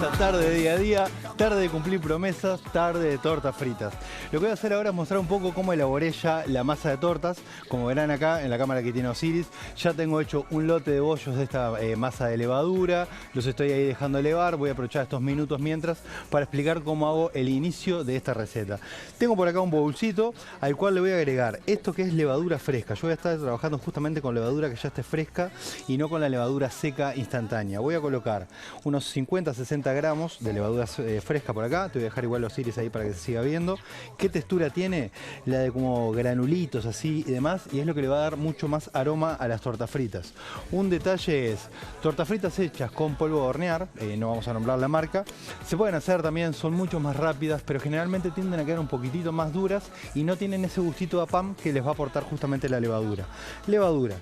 esta tarde de día a día, tarde de cumplir promesas, tarde de tortas fritas. Lo que voy a hacer ahora es mostrar un poco cómo elaboré ya la masa de tortas. Como verán acá en la cámara que tiene Osiris, ya tengo hecho un lote de bollos de esta masa de levadura. Los estoy ahí dejando elevar. Voy a aprovechar estos minutos mientras para explicar cómo hago el inicio de esta receta. Tengo por acá un bolsito al cual le voy a agregar esto que es levadura fresca. Yo voy a estar trabajando justamente con levadura que ya esté fresca y no con la levadura seca instantánea. Voy a colocar unos 50-60 gramos de levadura fresca por acá. Te voy a dejar igual los iris ahí para que se siga viendo. ¿Qué textura tiene? La de como granulitos así y demás, y es lo que le va a dar mucho más aroma a las tortas fritas. Un detalle es, tortas fritas hechas con polvo de hornear, no vamos a nombrar la marca, se pueden hacer también, son mucho más rápidas, pero generalmente tienden a quedar un poquitito más duras y no tienen ese gustito a pan que les va a aportar justamente la levadura. Levadura.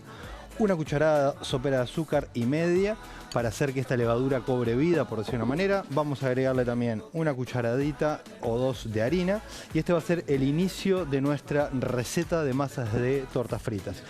Una cucharada sopera de azúcar y media para hacer que esta levadura cobre vida, por decir una manera. Vamos a agregarle también una cucharadita o dos de harina y este va a ser el inicio de nuestra receta de masas de tortas fritas.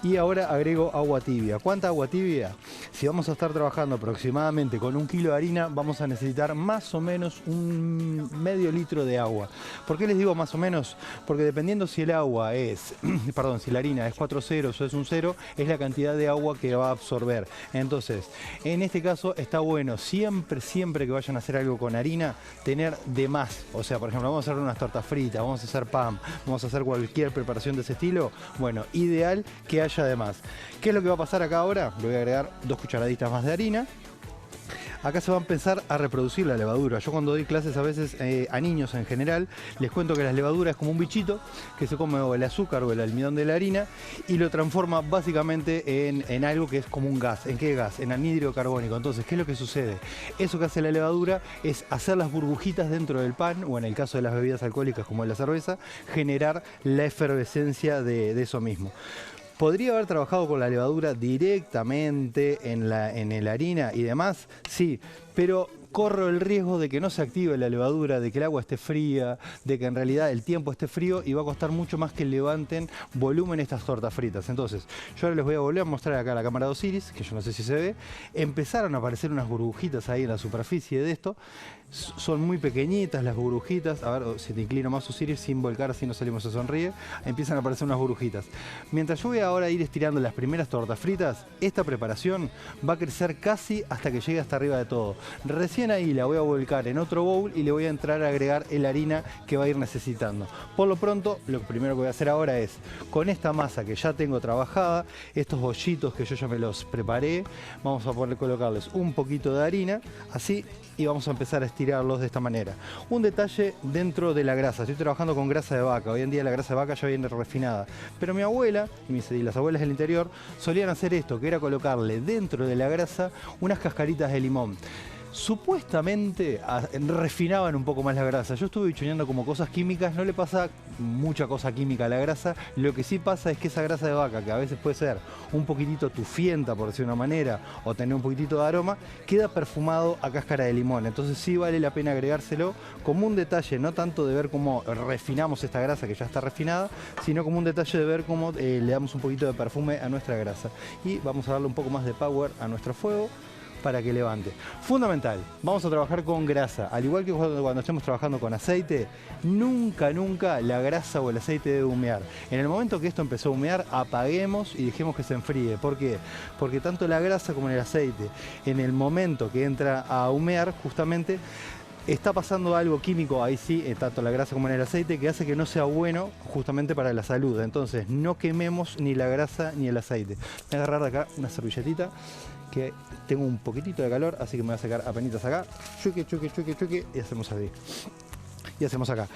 Y ahora agrego agua tibia. ¿Cuánta agua tibia? Si vamos a estar trabajando aproximadamente con 1 kilo de harina, vamos a necesitar más o menos un medio litro de agua. ¿Por qué les digo más o menos? Porque dependiendo si el agua es, perdón, si la harina es 4 ceros o es un 0, es la cantidad de agua que va a absorber. Entonces, en este caso está bueno siempre que vayan a hacer algo con harina, tener de más. O sea, por ejemplo, vamos a hacer unas tortas fritas, vamos a hacer pan, vamos a hacer cualquier preparación de ese estilo. Bueno, ideal que haya además. ¿Qué es lo que va a pasar acá ahora? Le voy a agregar 2 cucharaditas más de harina. Acá se va a empezar a reproducir la levadura. Yo cuando doy clases a veces a niños en general, les cuento que la levadura es como un bichito que se come el azúcar o el almidón de la harina y lo transforma básicamente en algo que es como un gas. ¿En qué gas? En anhídrido carbónico. Entonces, ¿qué es lo que sucede? Eso que hace la levadura es hacer las burbujitas dentro del pan, o en el caso de las bebidas alcohólicas como la cerveza, generar la efervescencia de eso mismo. ¿Podría haber trabajado con la levadura directamente en la harina y demás? Sí, pero corro el riesgo de que no se active la levadura, de que el agua esté fría, de que en realidad el tiempo esté frío y va a costar mucho más que levanten volumen estas tortas fritas. Entonces, yo ahora les voy a volver a mostrar acá la cámara de Osiris, que yo no sé si se ve. Empezaron a aparecer unas burbujitas ahí en la superficie de esto. Son muy pequeñitas las burbujitas. A ver, si te inclino más, Osiris, sin volcar, así no salimos, se sonríe. Empiezan a aparecer unas burbujitas. Mientras yo voy ahora a ir estirando las primeras tortas fritas, esta preparación va a crecer casi hasta que llegue hasta arriba de todo. Recién ahí la voy a volcar en otro bowl y le voy a entrar a agregar la harina que va a ir necesitando. Por lo pronto, lo primero que voy a hacer ahora es, con esta masa que ya tengo trabajada, estos bollitos que yo ya me los preparé, vamos a poder colocarles un poquito de harina, así, y vamos a empezar a estirarlos de esta manera. Un detalle dentro de la grasa. Estoy trabajando con grasa de vaca. Hoy en día la grasa de vaca ya viene refinada. Pero mi abuela y las abuelas del interior solían hacer esto, que era colocarle dentro de la grasa unas cascaritas de limón. Supuestamente refinaban un poco más la grasa. Yo estuve bichoneando como cosas químicas, no le pasa mucha cosa química a la grasa. Lo que sí pasa es que esa grasa de vaca, que a veces puede ser un poquitito tufienta, por decir una manera, o tener un poquitito de aroma, queda perfumado a cáscara de limón. Entonces sí vale la pena agregárselo como un detalle, no tanto de ver cómo refinamos esta grasa que ya está refinada, sino como un detalle de ver cómo le damos un poquito de perfume a nuestra grasa. Y vamos a darle un poco más de power a nuestro fuego para que levante. Fundamental, vamos a trabajar con grasa. Al igual que cuando estemos trabajando con aceite, nunca la grasa o el aceite debe humear. En el momento que esto empezó a humear, apaguemos y dejemos que se enfríe. ¿Por qué? Porque tanto la grasa como el aceite, en el momento que entra a humear, justamente está pasando algo químico, ahí sí, tanto la grasa como en el aceite, que hace que no sea bueno justamente para la salud. Entonces, no quememos ni la grasa ni el aceite. Voy a agarrar de acá una servilletita, que tengo un poquitito de calor, así que me voy a sacar apenitas acá. Chuque, y hacemos así. Y hacemos acá.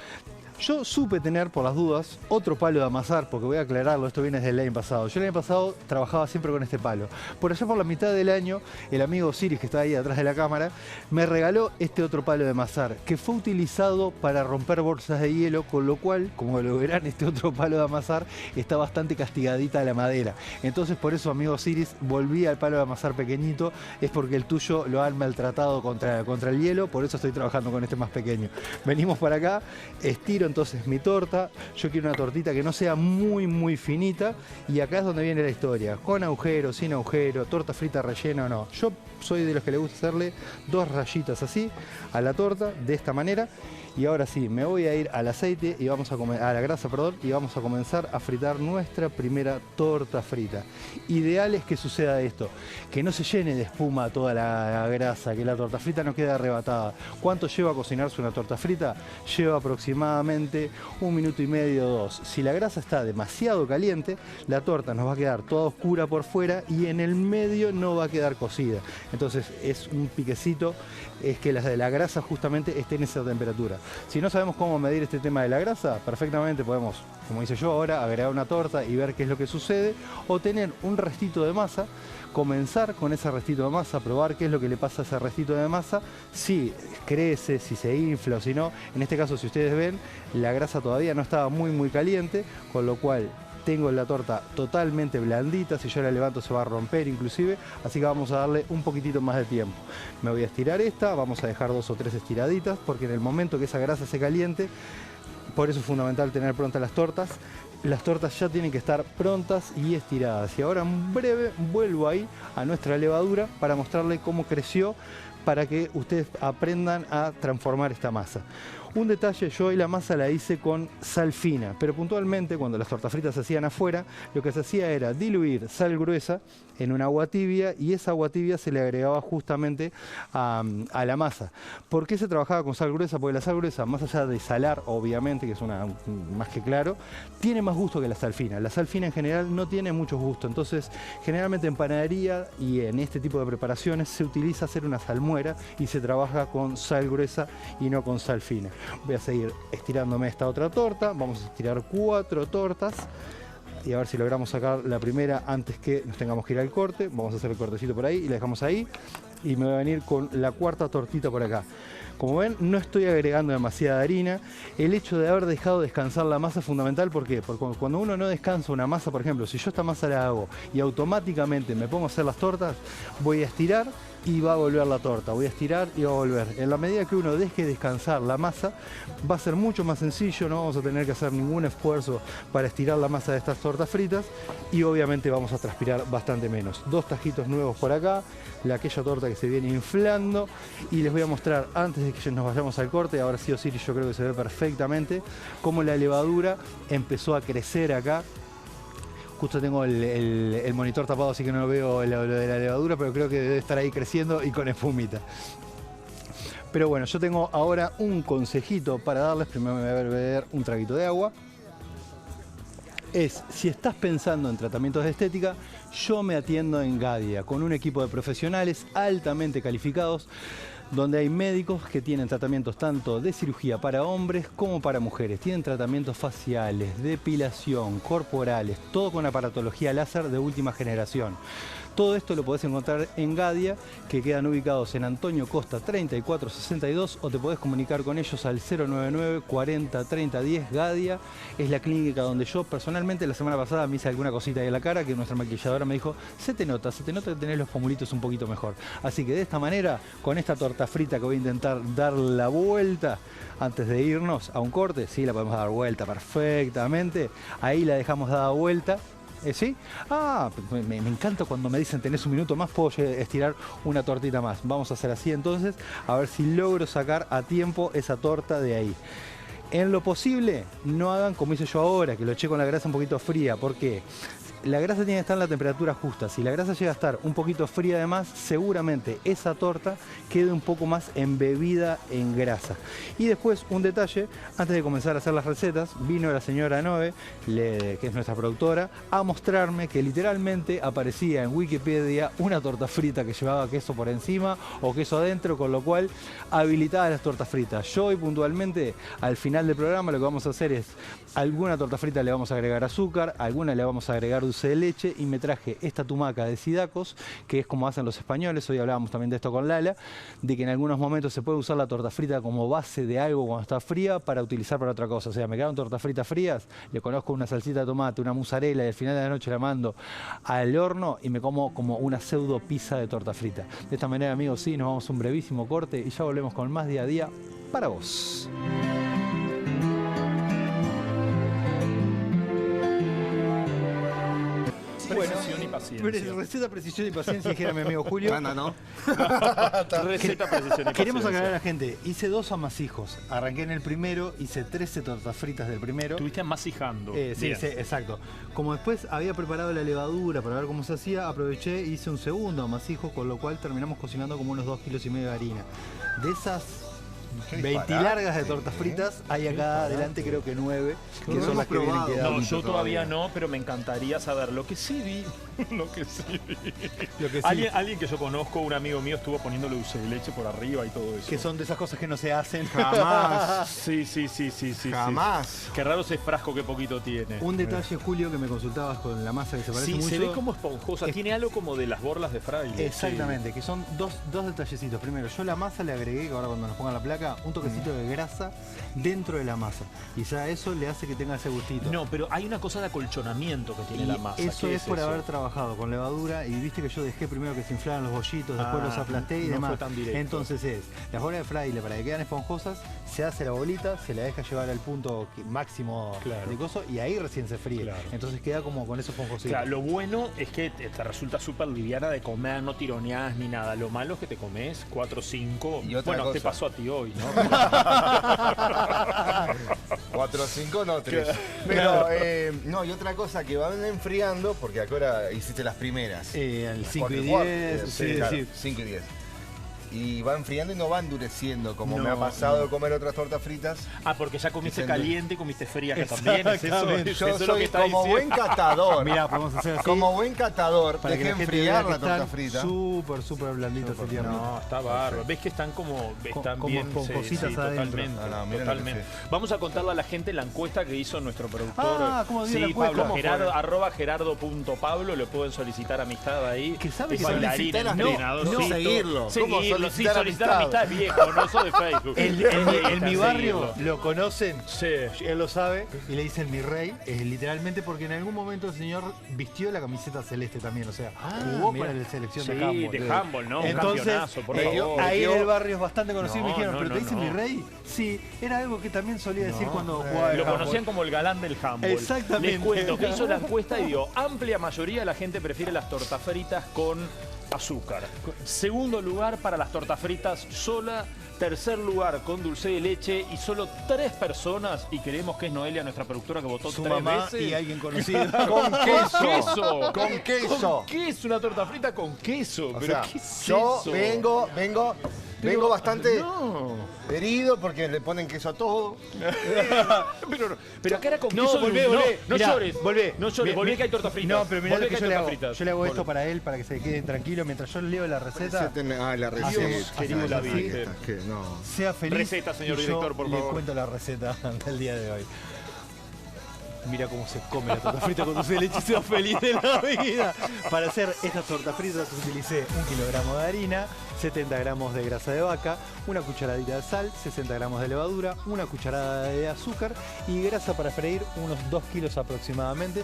Yo supe tener, por las dudas, otro palo de amasar, porque voy a aclararlo, esto viene desde el año pasado. Yo el año pasado trabajaba siempre con este palo. Por allá por la mitad del año, el amigo Osiris, que está ahí atrás de la cámara, me regaló este otro palo de amasar, que fue utilizado para romper bolsas de hielo, con lo cual, como lo verán, este otro palo de amasar está bastante castigadita la madera. Entonces, por eso, amigo Osiris, volví al palo de amasar pequeñito, es porque el tuyo lo han maltratado contra el hielo, por eso estoy trabajando con este más pequeño. Venimos para acá, estiro entonces mi torta. Yo quiero una tortita que no sea muy finita, y acá es donde viene la historia, con agujero, sin agujero, torta frita rellena o no. Yo soy de los que le gusta hacerle 2 rayitas así a la torta, de esta manera. Y ahora sí, me voy a ir al aceite y vamos a la grasa, perdón, y vamos a comenzar a fritar nuestra primera torta frita. Ideal es que suceda esto, que no se llene de espuma toda la grasa, que la torta frita no quede arrebatada. ¿Cuánto lleva a cocinarse una torta frita? Lleva aproximadamente 1 minuto y medio, 2. Si la grasa está demasiado caliente, la torta nos va a quedar toda oscura por fuera y en el medio no va a quedar cocida. Entonces es un piquecito, es que la grasa justamente esté en esa temperatura. Si no sabemos cómo medir este tema de la grasa, perfectamente podemos, como hice yo ahora, agregar una torta y ver qué es lo que sucede, o tener un restito de masa, comenzar con ese restito de masa, probar qué es lo que le pasa a ese restito de masa, si crece, si se infla o si no. En este caso, si ustedes ven, la grasa todavía no estaba muy caliente, con lo cual tengo la torta totalmente blandita. Si yo la levanto se va a romper inclusive, así que vamos a darle un poquitito más de tiempo. Me voy a estirar esta, vamos a dejar 2 o 3 estiraditas, porque en el momento que esa grasa se caliente, por eso es fundamental tener prontas las tortas. Las tortas ya tienen que estar prontas y estiradas. Y ahora en breve vuelvo ahí a nuestra levadura para mostrarle cómo creció, para que ustedes aprendan a transformar esta masa. Un detalle, yo hoy la masa la hice con sal fina, pero puntualmente cuando las tortas fritas se hacían afuera, lo que se hacía era diluir sal gruesa en un agua tibia, y esa agua tibia se le agregaba justamente a la masa. ¿Por qué se trabajaba con sal gruesa? Porque la sal gruesa, más allá de salar, obviamente, que es más que claro, tiene más gusto que la sal fina. La sal fina en general no tiene mucho gusto, entonces generalmente en panadería y en este tipo de preparaciones se utiliza hacer una salmuera y se trabaja con sal gruesa y no con sal fina. Voy a seguir estirándome esta otra torta, vamos a estirar 4 tortas y a ver si logramos sacar la primera antes que nos tengamos que ir al corte. Vamos a hacer el cortecito por ahí y la dejamos ahí, y me voy a venir con la 4ª tortita por acá. Como ven, no estoy agregando demasiada harina. El hecho de haber dejado descansar la masa es fundamental. ¿Por qué? Porque cuando uno no descansa una masa, por ejemplo, si yo esta masa la hago y automáticamente me pongo a hacer las tortas, voy a estirar y va a volver la torta, voy a estirar y va a volver. En la medida que uno deje descansar la masa, va a ser mucho más sencillo, no vamos a tener que hacer ningún esfuerzo para estirar la masa de estas tortas fritas, y obviamente vamos a transpirar bastante menos. 2 tajitos nuevos por acá, aquella torta que se viene inflando, y les voy a mostrar, antes de que nos vayamos al corte, ahora sí o sí yo creo que se ve perfectamente, cómo la levadura empezó a crecer acá. Justo tengo el monitor tapado, así que no veo lo de la levadura, pero creo que debe estar ahí creciendo y con espumita. Pero bueno, yo tengo ahora un consejito para darles. Primero me voy a beber un traguito de agua. Si estás pensando en tratamientos de estética, yo me atiendo en Gadia, con un equipo de profesionales altamente calificados, donde hay médicos que tienen tratamientos tanto de cirugía para hombres como para mujeres. Tienen tratamientos faciales, depilación, corporales, todo con aparatología láser de última generación. Todo esto lo podés encontrar en Gadia, que quedan ubicados en Antonio Costa 3462, o te podés comunicar con ellos al 099 40 30 10. Gadia es la clínica donde yo personalmente la semana pasada me hice alguna cosita ahí en la cara, que nuestra maquilladora me dijo, se te nota que tenés los pomulitos un poquito mejor. Así que de esta manera, con esta torta frita que voy a intentar dar la vuelta antes de irnos a un corte, sí, la podemos dar vuelta perfectamente, ahí la dejamos dada vuelta. ¿Sí? Ah, me encanta cuando me dicen tenés un minuto más, puedo estirar una tortita más. Vamos a hacer así entonces, a ver si logro sacar a tiempo esa torta de ahí. En lo posible, no hagan como hice yo ahora, que lo eché con la grasa un poquito fría. ¿Por qué? La grasa tiene que estar en la temperatura justa. Si la grasa llega a estar un poquito fría además, seguramente esa torta quede un poco más embebida en grasa. Y después, un detalle, antes de comenzar a hacer las recetas, vino la señora Noe, que es nuestra productora, a mostrarme que literalmente aparecía en Wikipedia una torta frita que llevaba queso por encima o queso adentro, con lo cual habilitaba las tortas fritas. Yo hoy puntualmente, al final del programa, lo que vamos a hacer es, alguna torta frita le vamos a agregar azúcar, alguna le vamos a agregar dulce de leche, y me traje esta tumaca de Sidacos, que es como hacen los españoles. Hoy hablábamos también de esto con Lala, de que en algunos momentos se puede usar la torta frita como base de algo cuando está fría para utilizar para otra cosa. O sea, me quedaron tortas fritas frías, le conozco una salsita de tomate, una mozzarella, y al final de la noche la mando al horno y me como una pseudo pizza de torta frita. De esta manera, amigos, sí, nos vamos a un brevísimo corte y ya volvemos con más día a día para vos. paciencia. Receta, precisión y paciencia, dijera mi amigo Julio. ¿no? Receta, precisión y Queremos paciencia. aclarar a la gente, hice 2 amasijos. Arranqué en el primero, hice 13 tortas fritas del primero. Estuviste amasijando. Sí, Bien. sí, exacto. Como después había preparado la levadura para ver cómo se hacía, aproveché e hice un segundo amasijo, con lo cual terminamos cocinando como unos 2,5 kilos de harina. De esas Qué 20 disparate, largas de tortas fritas, hay acá adelante creo que 9, que No son hemos las que vienen probado. quedando. No, yo todavía todavía. no, pero me encantaría saber lo que sí vi. Lo que sí vi. Lo que sí. Alguien que yo conozco, un amigo mío, estuvo poniéndole dulce de leche por arriba y todo eso. Que son de esas cosas que no se hacen. Jamás. Sí. Jamás. Qué raro ese frasco que poquito tiene. Un detalle, Julio, que me consultabas con la masa que se parece Sí, mucho. se ve como esponjosa. Es- Tiene algo como de las borlas de fraile. Exactamente, que son dos detallecitos. Primero, yo la masa le agregué, que ahora cuando nos pongan la placa, un toquecito de grasa dentro de la masa. Y ya eso le hace que tenga ese gustito. No, pero hay una cosa de acolchonamiento que tiene Y la masa. eso ¿Qué es por eso? haber trabajado con levadura y viste que yo dejé primero que se inflaran los bollitos, después los aplasté y no demás. fue tan directo. Entonces las bolas de fraile para que queden esponjosas, se hace la bolita, se la deja llevar al punto máximo Claro. de coso y ahí recién se fríe. Claro. Entonces queda como con esos esponjositos. Claro, lo bueno es que te resulta súper liviana de comer, no tironeás ni nada. Lo malo es que te comes 4 o 5. Y otra Bueno, te cosa. pasó a ti hoy, ¿no? 4 o 5, no 3. Pero, no, y otra cosa, que van enfriando, porque acá ahora hiciste las primeras. Al 5 y 4 10, sí, claro, sí. 5 y 10. Y va enfriando y no va endureciendo, como No, me ha pasado no. de comer otras tortas fritas. Ah, porque ya comiste Sí, caliente y comiste fría que también. ¿Es eso? Exactamente. ¿Es Yo eso lo que soy está como buen diciendo? catador. Mirá, podemos hacer así. Como buen catador, para que dejé la gente enfriar vea la que torta están frita. súper blanditas y tiernas. No, está bárbaro. Ves que están como están como bien esponjositas adentro. totalmente, No, miren lo que totalmente. Vamos a contarle a la gente la encuesta que hizo nuestro productor. Ah, ¿cómo dio sí, la encuesta? Pablo, ¿Cómo fue? @gerardo.pablo, le pueden solicitar amistad ahí. Que sabe Es que bailarín, solicitar entrenador, no sí, seguirlo. ¿Cómo Seguirlo, sí, solicitar solicitar amistad? amistad es viejo, no eso de Facebook. En mi barrio Seguirlo. lo conocen, Sí. él lo sabe, y le dicen mi rey, literalmente porque en algún momento el señor vistió la camiseta celeste también, o sea, jugó mira. para la selección Sí, de handball. de handball, ¿no? Un Entonces, campeonazo, por favor. ahí en Yo- el barrio es bastante conocido y me No, dijeron, no, ¿pero no, te dicen no. mi rey? Sí, era algo que también solía decir cuando jugaba al Lo handball. conocían como el galán del handball. Exactamente. Les cuento que hizo la encuesta y dio, amplia mayoría de la gente prefiere las tortas fritas con azúcar. Segundo lugar para las tortas fritas sola. Tercer lugar con dulce de leche y solo 3 personas, y creemos que es Noelia, nuestra productora, que votó Su 3 mamá veces. y alguien conocido. Con queso. queso. Con queso. ¿Con qué es una torta frita con queso? O ¿Pero sea, qué es yo eso? vengo bastante No. herido porque le ponen queso a todo. Pero acá era con No, queso. volvé, no, volvé. no Mirá, llores. volvé. No llores, volvé que hay torta frita. No, pero mirá lo Volvé que hay yo le torta hago. fritas. Yo le hago esto Volvé. para él, para que se quede tranquilo, mientras yo leo la receta. La Dios, receta. querido Ay, David. receta, que no. Sea feliz. Receta, señor y yo director, por favor. Le cuento la receta del día de hoy. Mira cómo se come la torta frita con dulce de leche y sea feliz de la vida. Para hacer estas tortas fritas utilicé 1 kilogramo de harina, 70 gramos de grasa de vaca, una cucharadita de sal, 60 gramos de levadura, una cucharada de azúcar y grasa para freír unos 2 kilos aproximadamente.